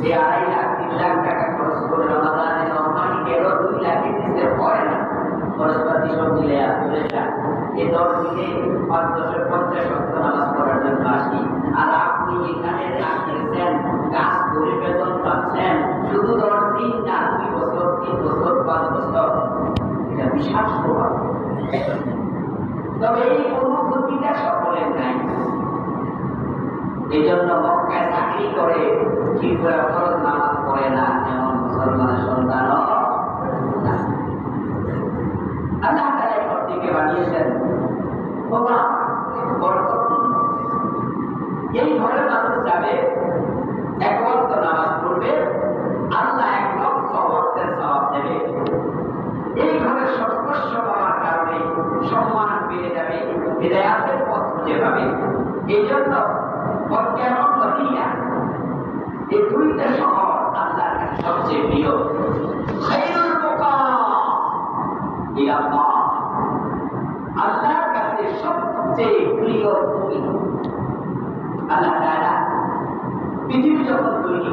এই 2.5 লাখ 3 লাখ টাকা খরচ করে রমাদানে নরমালি গেল 2 লাখের নিচে হয় না, খরচপাতি সব মিলে চলে যায়। এই 10 দিনে 5-10-50 ওয়াক্ত নামাজ পড়ার জন্য আসি, আর আপনি এখানে রাখতেছেন কাজ করে বেতন পাচ্ছেন শুধু 10 দিন না, 2 বছর 3 বছর 5 বছর, এটা বিশাল প্রভাব। তবে এই অনুভূতিটা সকলের নাই। এই জন্য মক্কায় চাকরি করে ঠিক করে ফরজ নামাজ পড়ে না এমন মুসলমানের সন্তান আল্লাহ তাআলা এই ঘরটিকে বানিয়েছেন বাবা বরকতপূর্ণ। এই ঘরে মানুষ যাবে, 1 ওয়াক্ত নামাজ পড়বে, আল্লাহ 1 লক্ষ ওয়াক্তের সওয়াব দেবে। এই ঘরের সংস্পর্শ পাওয়ার কারণে সম্মান বেড়ে যাবে, হিদায়াতের পথ খুঁজে পাবে। এই জন্য মক্কা এবং মদিনা এই 2টা শহর আল্লাহর কাছে সবচেয়ে প্রিয়। খায়রুল বুকা ইলাল্লাহ, আল্লাহর কাছে সবচেয়ে প্রিয় ভূমি। আল্লাহ তাআলা পৃথিবী যখন তৈরি